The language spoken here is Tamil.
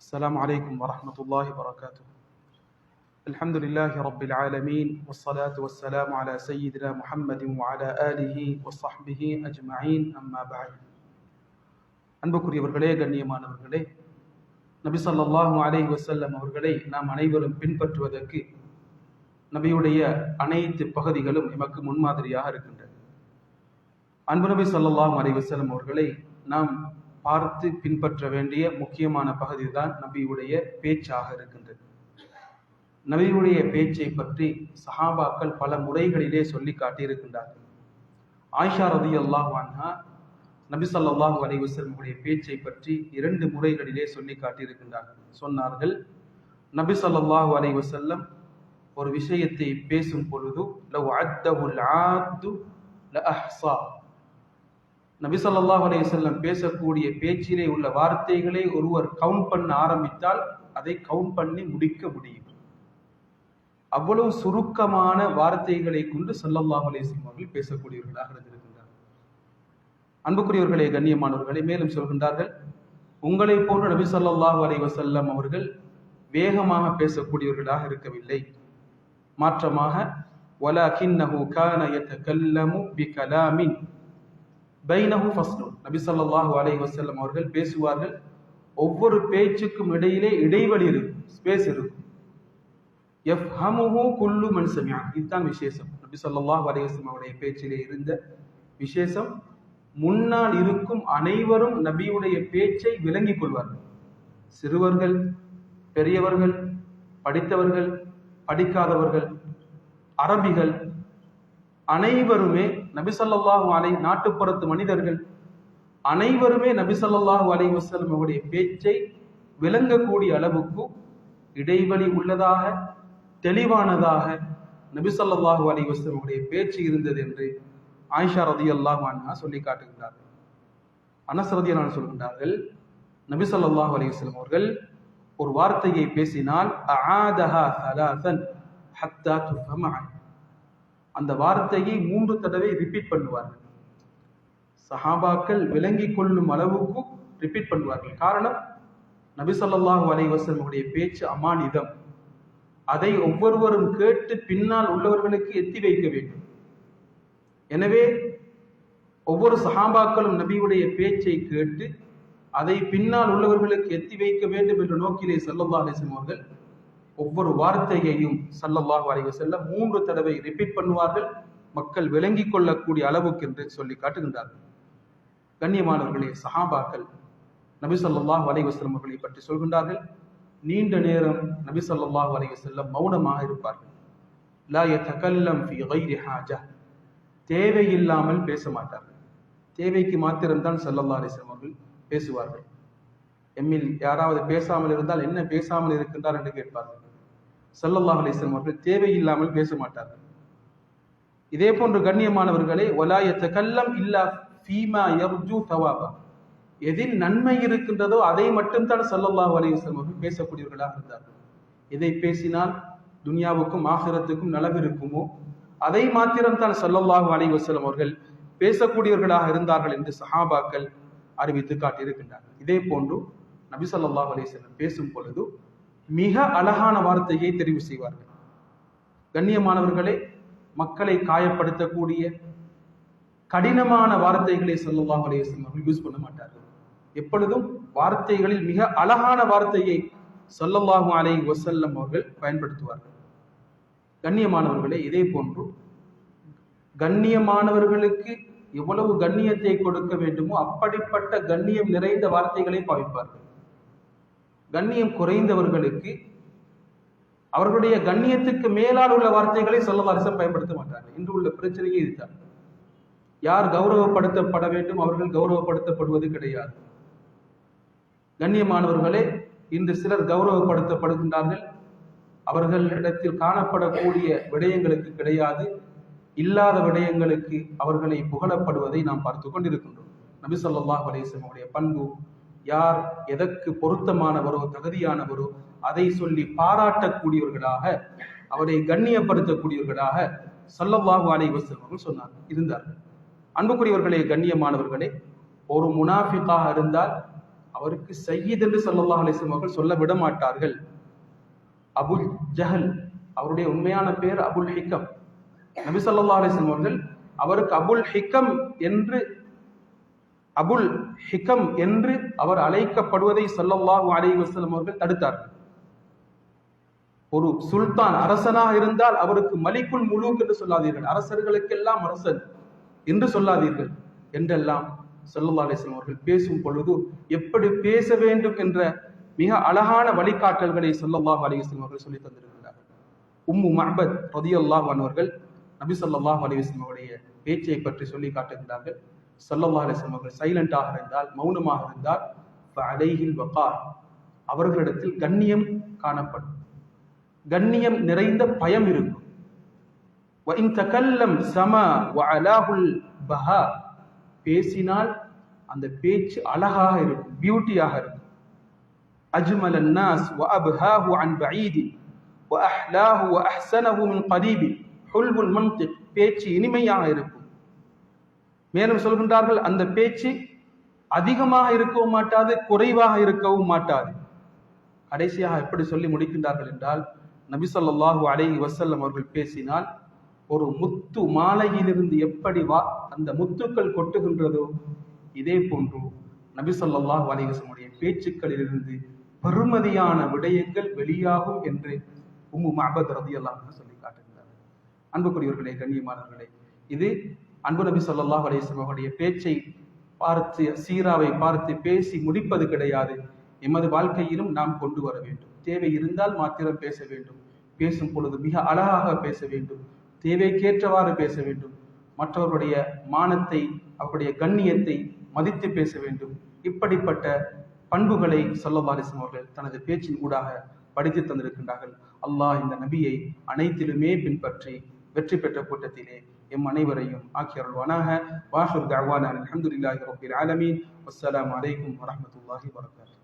السلام عليكم ورحمة الله وبركاته. الحمد لله رب العالمين والصلاة والسلام على سيدنا محمد وعلى آله وصحبه أجمعين أما بعد. அன்புக்குரியவர்களே, கண்ணியமானவர்களே, நபி ஸல்லல்லாஹு அலைஹி வஸல்லம் அவர்களை நாம் அனைவரும் பின்பற்றுவதற்கு நபியுடைய அனைத்து பகுதிகளும் எமக்கு முன்மாதிரியாக இருக்கின்றன. அன்பு நபி ஸல்லல்லாஹு அலைஹி வஸல்லம் அவர்களை நாம் பார்த்து பின்பற்ற வேண்டிய முக்கியமான பகுதி தான் நபியுடைய பேச்சாக இருக்கின்றது. நபியுடைய பேச்சை பற்றி சஹாபாக்கள் பல முறைகளிலே சொல்லி காட்டியிருக்கின்றார்கள். ஆயிஷா ரலியல்லாஹு அன்ஹா நபி ஸல்லல்லாஹு அலைஹி வஸல்லம் பேச்சை பற்றி 2 முறைகளிலே சொல்லி காட்டியிருக்கின்றார்கள். சொன்னார்கள், நபி ஸல்லல்லாஹு அலைஹி வஸல்லம் ஒரு விஷயத்தை பேசும் பொழுது லவ் அத்தஹுல் ஆத்து லஅஹ்ஸா, நபி ஸல்லல்லாஹு அலைஹி வஸல்லம் பேசக்கூடிய பேச்சிலே உள்ள வார்த்தைகளை ஒருவர் கவுண்ட் பண்ண ஆரம்பித்தால் அதை கவுண்ட் பண்ணி முடிக்க முடியும். அவ்வளவு சுருக்கமான வார்த்தைகளை கொண்டு ஸல்லல்லாஹு அலைஹி வஸல்லம் அவர்கள் பேசக்கூடியவர்களாக இருந்திருக்கின்றார். அன்புக்குரியவர்களே, கண்ணியமானவர்களே, மேலும் சொல்கின்றார்கள், உங்களை போன்று நபி ஸல்லல்லாஹு அலைஹி வஸல்லம் அவர்கள் வேகமாக பேசக்கூடியவர்களாக இருக்கவில்லை. மாற்றமாக வலகின்னஹு கான யதகல்லமு பிகலாமின் பைனஹு ஃபஸ்லுன், நபி ஸல்லல்லாஹு அலைஹி வஸல்லம் அவர்கள் பேசுவார்கள், ஒவ்வொரு பேச்சுக்கும் இடையிலே இடைவெளி இருக்கும், ஸ்பேஸ் இருக்கும். யஃப்ஹமுஹு குல்லு மன் சமிஅ, இதுதான் விசேஷம். நபி ஸல்லல்லாஹு அலைஹி வஸல்லம் அவருடைய பேச்சிலே இருந்த விசேஷம், முன்னால் இருக்கும் அனைவரும் நபியுடைய பேச்சை விளங்கிக் கொள்வார்கள். சிறுவர்கள், பெரியவர்கள், படித்தவர்கள், படிக்காதவர்கள், அரபிகள், அனைவருமே நபி ஸல்லல்லாஹு அலைஹி, நாட்டுப்புறத்து மனிதர்கள் அனைவருமே நபி ஸல்லல்லாஹு அலைஹி வஸல்லம் அவருடைய பேச்சை விளங்கக்கூடிய அளவுக்கு இடைவெளி உள்ளதாக, தெளிவானதாக நபி ஸல்லல்லாஹு அலைஹி வஸல்லம் அவருடைய பேச்சு இருந்தது என்று ஆயிஷா ரலியல்லாஹு அன்ஹா சொல்லி காட்டுகிறார்கள். அனஸ் ரலியல்லாஹு அன்ஹு சொல்கின்றார்கள், நபி ஸல்லல்லாஹு அலைஹி வஸல்லம் அவர்கள் ஒரு வார்த்தையை பேசினால் அஆதஹா ஸலாஸன் ஹத்தா துஃபம, அந்த வார்த்தையை 3 தடவை ரிப்பீட் பண்ணுவார்கள். சஹாபாக்கள் விளங்கிக் கொள்ளும் அளவுக்கு ரிப்பீட் பண்ணுவார்கள். காரணம், நபி ஸல்லல்லாஹு அலைஹி வஸல்லம் உடைய பேச்சு அமானிதம். அதை ஒவ்வொருவரும் கேட்டு பின்னால் உள்ளவர்களுக்கு எத்தி வைக்க வேண்டும். எனவே ஒவ்வொரு சஹாபாக்களும் நபியுடைய பேச்சை கேட்டு அதை பின்னால் உள்ளவர்களுக்கு எத்தி வைக்க வேண்டும் என்ற நோக்கிலே ஸல்லல்லாஹு அலைஹி வஸல்லம் அவர்கள் ஒவ்வொரு வார்த்தையையும் ஸல்லல்லாஹு அலைஹி வஸல்லம் 3 தடவை ரிப்பீட் பண்ணுவார்கள், மக்கள் விளங்கிக் கொள்ளக்கூடிய அளவுக்கு என்று சொல்லி காட்டுகின்றார்கள். கண்ணியமானவர்களே, சஹாபாக்கள் நபி ஸல்லல்லாஹு அலைஹி வஸல்லம் அவர்களை பற்றி சொல்கின்றார்கள், நீண்ட நேரம் நபி ஸல்லல்லாஹு அலைஹி வஸல்லம் மௌனமாக இருப்பார்கள். லா யதகல்லம் ஃபீ கைரி ஹாஜா, தேவையில்லாமல் பேச மாட்டார்கள். தேவைக்கு மாத்திரம்தான் ஸல்லல்லாஹு அலைஹி வஸல்லம் அவர்கள் பேசுவார்கள். எம்மில் யாராவது பேசாமல் இருந்தால் என்ன பேசாமல் இருக்கின்றார் என்று கேட்பார்கள். ஸல்லல்லாஹு அலைஹி வஸல்லம் அவர்கள் தேவையில்லாமல் பேச மாட்டார்கள். இதே போன்று கண்ணியமானவர்களே, வலா யதகல்லம் இல்லா ஃபீமா யர்ஜு தவாபா, எதில் நன்மை இருக்கின்றதோ அதை மட்டும்தான் ஸல்லல்லாஹு அலைஹி வஸல்லம் அவர்கள் பேசக்கூடியவர்களாக இருந்தார்கள். எதை பேசினால் துன்யாவுக்கும் ஆகிரத்துக்கும் நலவு இருக்குமோ அதை மாத்திரம்தான் ஸல்லல்லாஹு அலைஹி வஸல்லம் அவர்கள் பேசக்கூடியவர்களாக இருந்தார்கள் என்று சஹாபாக்கள் அறிவித்து காட்டியிருக்கின்றார்கள். இதே போன்று நபி ஸல்லல்லாஹு அலைஹி வஸல்லம் பேசும் பொழுது மிக அழகான வார்த்தையை தெரிவு செய்வார்கள். கண்ணியமானவர்களே, மக்களை காயப்படுத்தக்கூடிய கடினமான வார்த்தைகளை ஸல்லல்லாஹு அலைஹி வஸல்லம் அவர்கள் யூஸ் பண்ண மாட்டார்கள். எப்பொழுதும் வார்த்தைகளில் மிக அழகான வார்த்தையை ஸல்லல்லாஹு அலைஹி வஸல்லம் அவர்கள் பயன்படுத்துவார்கள். கண்ணியமானவர்களே, இதே போன்று கண்ணியமானவர்களுக்கு எவ்வளவு கண்ணியத்தை கொடுக்க வேண்டுமோ அப்படிப்பட்ட கண்ணியம் நிறைந்த வார்த்தைகளை பாவிப்பார்கள். கண்ணியம் குறைந்தவர்களுக்கு அவர்களுடைய கண்ணியத்துக்கு மேலால் உள்ள வார்த்தைகளை ஸல்லல்லாஹு அலைஹி வஸல்லம் பயன்படுத்த மாட்டார்கள். இன்று உள்ள பிரச்சனையே இதுதான். யார் கௌரவப்படுத்தப்பட வேண்டும் அவர்கள் கௌரவப்படுத்தப்படுவது கிடையாது. கண்ணியமானவர்களே, இன்று சிலர் கௌரவப்படுத்தப்படுகின்றார்கள், அவர்களிடத்தில் காணப்படக்கூடிய விடயங்களுக்கு கிடையாது, இல்லாத விடயங்களுக்கு அவர்களை புகழப்படுவதை நாம் பார்த்து கொண்டிருக்கின்றோம். நபி ஸல்லல்லாஹு அலைஹி வஸல்லம் உடைய பண்பு, யார் எதற்கு பொருத்தமானவரோ தகுதியானவரோ அதை சொல்லி பாராட்டக்கூடியவர்களாக, அவரை கண்ணியப்படுத்தக்கூடியவர்களாக ஸல்லல்லாஹு அலைஹி வஸல்லம் இருந்தார்கள். அன்புக்குரியவர்களே, கண்ணியமானவர்களே, ஒரு முனாஃபிக்காக இருந்தால் அவருக்கு சையீத் என்று ஸல்லல்லாஹு அலைஹி வஸல்லம் அவர்கள் சொல்ல விட மாட்டார்கள். அபுல் ஜஹல், அவருடைய உண்மையான பெயர் அபுல் ஹிக்கம். நபி ஸல்லல்லாஹு அலைஹி வஸல்லம் அவர்கள் அவருக்கு அபுல் ஹிக்கம் என்று அவர் அழைக்கப்படுவதை ஸல்லல்லாஹு அலைஹி வஸல்லம் அவர்கள் தடுத்தார்கள். ஒரு சுல்தான் அரசனாக இருந்தால் அவருக்கு மலிக்குல் முலூக் என்று சொல்லாதீர்கள், அரசர்களுக்கெல்லாம் அரசன் என்று சொல்லாதீர்கள் என்றெல்லாம் ஸல்லல்லாஹு அலைஹி வஸல்லம் அவர்கள் பேசும் பொழுது எப்படி பேச வேண்டும் என்ற மிக அழகான வழிகாட்டல்களை ஸல்லல்லாஹு அலைஹி வஸல்லம் அவர்கள் சொல்லி தந்திருக்கிறார்கள். உம்மு மஅபத் ரலியல்லாஹு அன்ஹா அவர்கள் நபி ஸல்லல்லாஹு அலைஹி வஸல்லம் அவருடைய பேச்சை பற்றி சொல்லி காட்டுகிறார்கள். ஸல்லல்லாஹு அலைஹி வஸல்லம் அவர்கள் சைலண்டாக இருந்தால், மௌனமாக இருந்தால், ஃபஅலைஹில் வகார், அவர்களிடத்தில் கண்ணியம் காணப்படும், கண்ணியம் நிறைந்த பயம் இருக்கும். வஇன் தகல்லம் ஸமா வஅலாஹுல் பஹா, பேசினால் அந்த பேச்சு அழகாக இருக்கும், பியூட்டியாக இருக்கும். அஜ்மலன் நாஸ் வஅப்ஹாஹு அன் பஈதி வஅஹ்லாஹு வஅஹ்ஸனஹு மின் கரீபி ஹுல்வுல் மன்திக், பேச்சு இனிமையாக இருக்கும். மேலும் சொல்கின்றார்கள், அந்த பேச்சு அதிகமாக இருக்கவும் மாட்டாது, குறைவாக இருக்கவும் மாட்டாது. கடைசியாக எப்படி சொல்லி முடிக்கின்றார்கள் என்றால், நபி ஸல்லல்லாஹு அலைஹி வஸல்லம் அவர்கள் பேசினால் ஒரு முத்து மாலையிலிருந்து எப்படி அந்த முத்துக்கள் கொட்டுகின்றதோ இதே போன்று நபி ஸல்லல்லாஹு அலைஹி வஸல்லம் உடைய பேச்சுக்களிலிருந்து பெருமதியான விடயங்கள் வெளியாகும் என்று உம்மு மஅபத் ரலியல்லாஹு அன்ஹா சொல்லி காட்டுகிறார். அன்புக்குரியவர்களே, கண்ணியமானவர்களே, இது அன்பு நபி ஸல்லல்லாஹு அலைஹி வஸல்லம் அவருடைய பேச்சை பார்த்து, சீராவை பார்த்து பேசி முடிப்பது கிடையாது. எமது வாழ்க்கையிலும் நாம் கொண்டு வர வேண்டும். தேவை இருந்தால் மாத்திரம் பேச வேண்டும். பேசும் பொழுது மிக அழகாக பேச வேண்டும், தேவைக்கேற்றவாறு பேச வேண்டும். மற்றவர்களுடைய மானத்தை, அவருடைய கண்ணியத்தை மதித்து பேச வேண்டும். இப்படிப்பட்ட பண்புகளை ஸல்லல்லாஹு அலைஹி வஸல்லம் அவர்கள் தனது பேச்சின் ஊடாக படித்து தந்திருக்கின்றார்கள். அல்லாஹ் இந்த நபியை அனைத்திலுமே பின்பற்றி வெற்றி பெற்ற கூட்டத்திலே எம் அனைவரையும் ஆக்கி அருள்வானாக. வாஹிர் தஅவானா அல்ஹம்துலில்லாஹி ரப்பில் ஆலமீன். வஸ்ஸலாமு அலைக்கும் வரஹ்மத்துல்லாஹி வபரகாத்துஹு.